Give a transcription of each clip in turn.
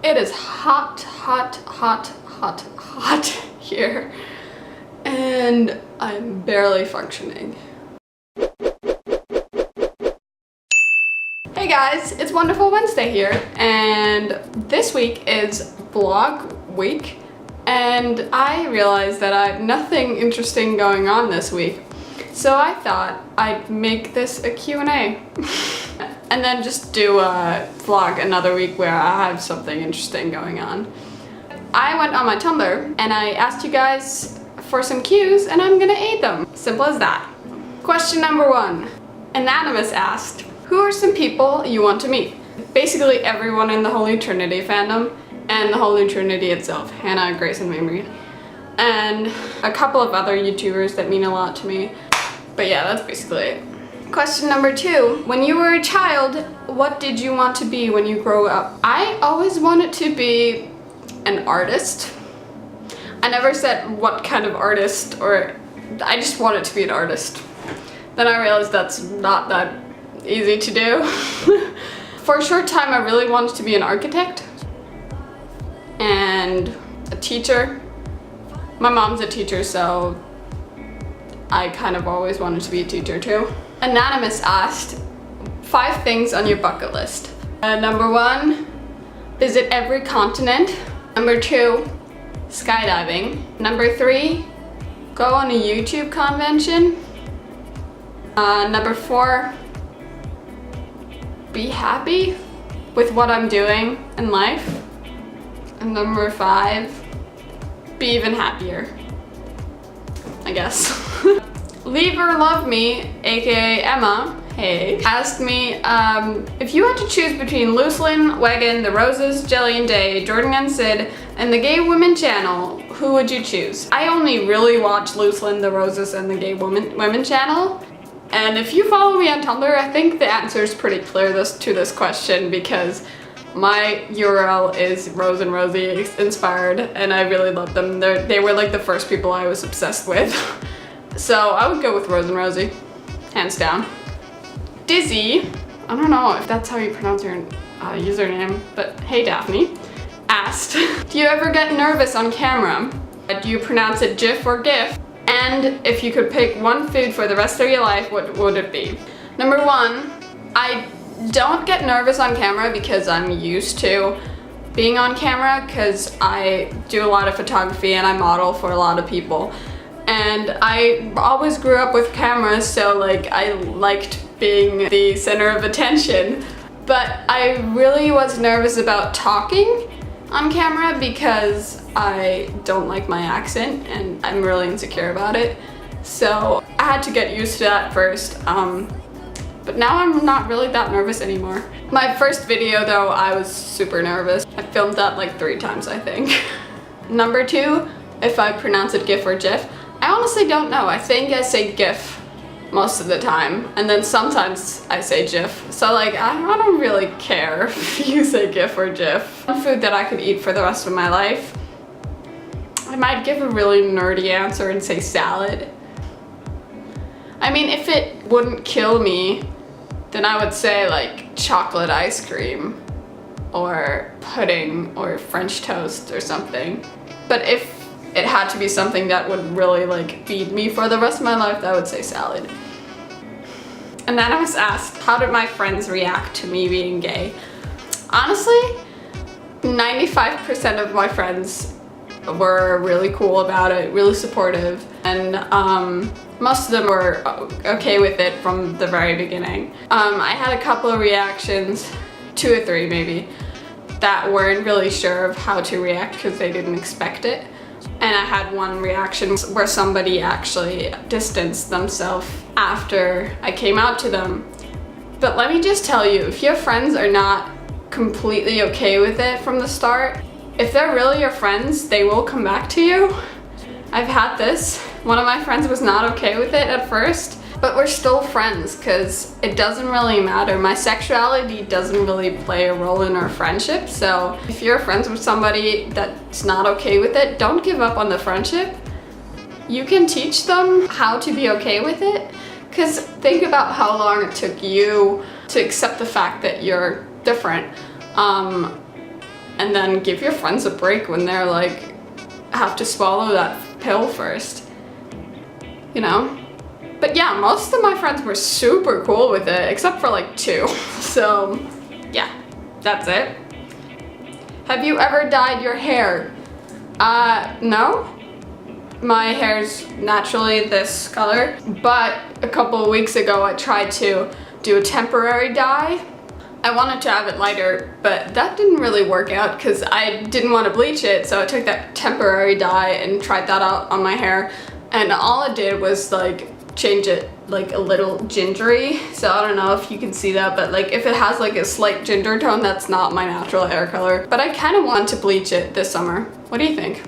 It is hot, hot, hot, hot, hot here, and I'm barely functioning. Hey guys, it's Wonderful Wednesday here, and this week is vlog week, and I realized that I have nothing interesting going on this week, so I thought I'd make this a Q&A. And then just do a vlog another week where I have something interesting going on. I went on my Tumblr and I asked you guys for some cues and I'm gonna aid them. Simple as that. Question number 1. Anonymous asked, who are some people you want to meet? Basically everyone in the Holy Trinity fandom and the Holy Trinity itself. Hannah, Grace, and Mamrie. And a couple of other YouTubers that mean a lot to me. But yeah, that's basically it. Question number 2. When you were a child, what did you want to be when you grow up? I always wanted to be an artist. I never said what kind of artist, or I just wanted to be an artist. Then I realized that's not that easy to do. For a short time, I really wanted to be an architect and a teacher. My mom's a teacher, so I kind of always wanted to be a teacher too. Anonymous asked, 5 things on your bucket list. Number 1, visit every continent. Number 2, skydiving. Number 3, go on a YouTube convention. Number 4, be happy with what I'm doing in life. And number 5, be even happier, I guess. Leave or Love Me, aka Emma, hey, asked me if you had to choose between Lucelyn, Wagon, The Roses, Jelly and Day, Jordan and Sid, and the Gay Women channel, who would you choose? I only really watch Lucelyn, The Roses, and the Gay Women channel. And if you follow me on Tumblr, I think the answer is pretty clear to this question because my URL is Rose and Rosie inspired, and I really love them. They were like the first people I was obsessed with. So I would go with Rose and Rosie, hands down. Dizzy, I don't know if that's how you pronounce your username, but hey Daphne, asked, do you ever get nervous on camera? Do you pronounce it GIF or GIF? And if you could pick one food for the rest of your life, what would it be? Number 1, I don't get nervous on camera because I'm used to being on camera because I do a lot of photography and I model for a lot of people. And I always grew up with cameras, so like I liked being the center of attention. But I really was nervous about talking on camera because I don't like my accent and I'm really insecure about it. So I had to get used to that first. But now I'm not really that nervous anymore. My first video though, I was super nervous. I filmed that like 3 times, I think. Number 2, if I pronounce it GIF or GIF. I honestly don't know. I think I say GIF most of the time, and then sometimes I say GIF. So like, I don't really care if you say GIF or GIF. One food that I could eat for the rest of my life, I might give a really nerdy answer and say salad. I mean, if it wouldn't kill me, then I would say like chocolate ice cream or pudding or French toast or something. But if it had to be something that would really like feed me for the rest of my life, I would say salad. And then I was asked, how did my friends react to me being gay? Honestly, 95% of my friends were really cool about it, really supportive, and most of them were okay with it from the very beginning. I had a couple of reactions, 2 or 3 maybe, that weren't really sure of how to react because they didn't expect it. And I had one reaction where somebody actually distanced themselves after I came out to them. But let me just tell you, if your friends are not completely okay with it from the start, if they're really your friends, they will come back to you. I've had this. One of my friends was not okay with it at first, but we're still friends because it doesn't really matter. My sexuality doesn't really play a role in our friendship, so if you're friends with somebody that's not okay with it, don't give up on the friendship. You can teach them how to be okay with it, because think about how long it took you to accept the fact that you're different. and then give your friends a break when they're like, have to swallow that pill first, you know? But yeah, most of my friends were super cool with it, except for like 2. So yeah, that's it. Have you ever dyed your hair? No. My hair's naturally this color, but a couple of weeks ago I tried to do a temporary dye. I wanted to have it lighter, but that didn't really work out because I didn't want to bleach it, so I took that temporary dye and tried that out on my hair, and all it did was like change it like a little gingery. So I don't know if you can see that, but like if it has like a slight ginger tone, that's not my natural hair color. But I kind of want to bleach it this summer. What do you think?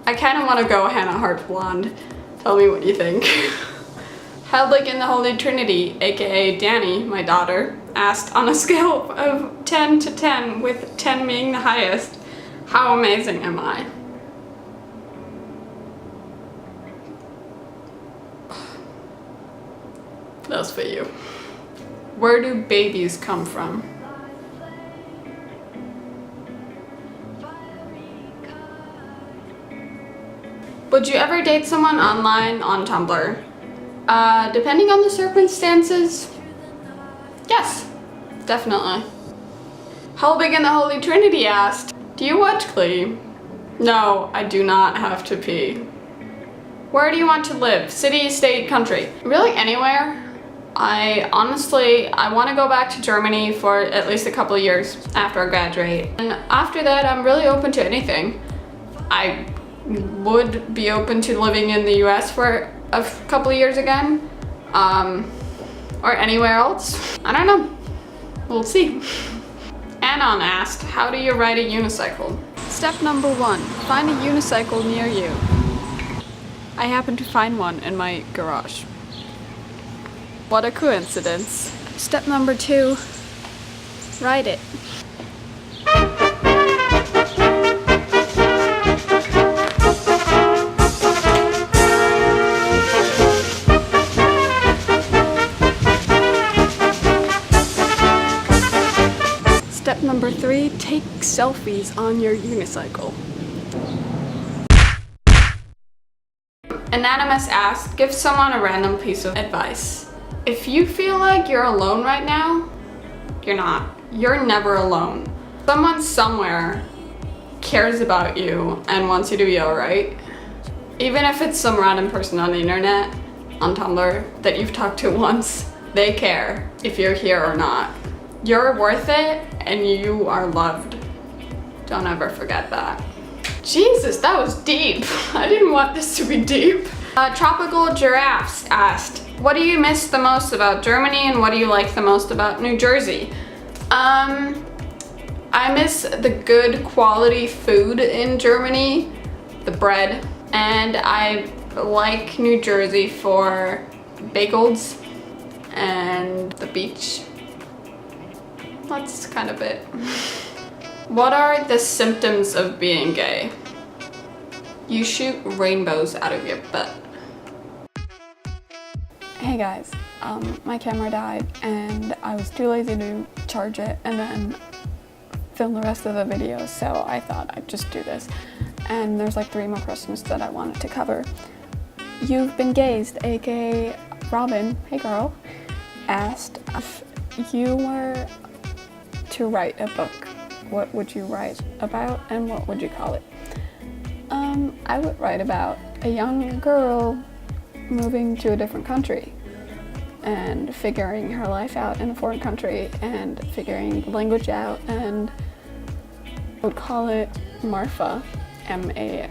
I kind of want to go Hannah Hart blonde. Tell me what you think. How big in the Holy Trinity, aka Danny, my daughter, asked on a scale of 10 to 10, with 10 being the highest, how amazing am I? That's for you. Where do babies come from? Would you ever date someone online on Tumblr? Depending on the circumstances, yes, definitely. How big in the Holy Trinity asked, do you watch Glee? No, I do not have to pee. Where do you want to live? City, state, country? Really anywhere. I want to go back to Germany for at least a couple of years after I graduate. And after that, I'm really open to anything. I would be open to living in the US for a couple of years again, or anywhere else. I don't know. We'll see. Anon asked, how do you ride a unicycle? Step number 1, find a unicycle near you. I happened to find one in my garage. What a coincidence. Step number 2, ride it. Step number 3, take selfies on your unicycle. Anonymous asked, give someone a random piece of advice. If you feel like you're alone right now, you're not. You're never alone. Someone somewhere cares about you and wants you to be alright. Even if it's some random person on the internet, on Tumblr, that you've talked to once, they care if you're here or not. You're worth it and you are loved. Don't ever forget that. Jesus, that was deep. I didn't want this to be deep. Tropical Giraffes asked, what do you miss the most about Germany and what do you like the most about New Jersey? I miss the good quality food in Germany, the bread, and I like New Jersey for bagels and the beach. That's kind of it. What are the symptoms of being gay? You shoot rainbows out of your butt. Hey guys, my camera died and I was too lazy to charge it and then film the rest of the video, so I thought I'd just do this. And there's like 3 more questions that I wanted to cover. You've Been Gazed, aka Robin, hey girl, asked, if you were to write a book, what would you write about and what would you call it? I would write about a young girl moving to a different country and figuring her life out in a foreign country and figuring the language out, and I would call it Marfa, M-A-R-F-A,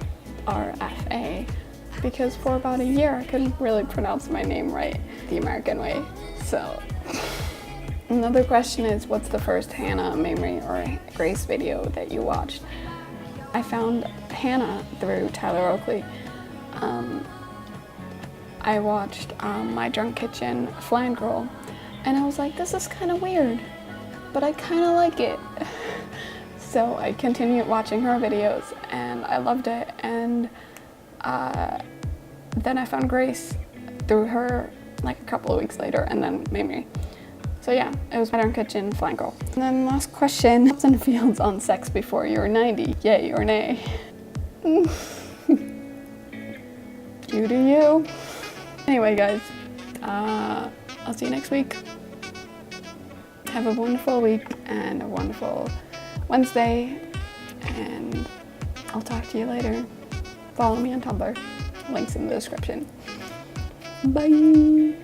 because for about a year I couldn't really pronounce my name right the American way. So another question is, what's the first Hannah, Mamrie, or Grace video that you watched? I found Hannah through Tyler Oakley. I watched My Drunk Kitchen Flying Girl, and I was like, this is kind of weird, but I kind of like it. So I continued watching her videos, and I loved it, and then I found Grace through her like a couple of weeks later, and then Mamrie. So yeah, it was Modern Kitchen flank roll. And then last question, thoughts and feels on sex before you're 90, yay or nay? You do you. Anyway guys, I'll see you next week. Have a wonderful week and a wonderful Wednesday, and I'll talk to you later. Follow me on Tumblr, links in the description. Bye.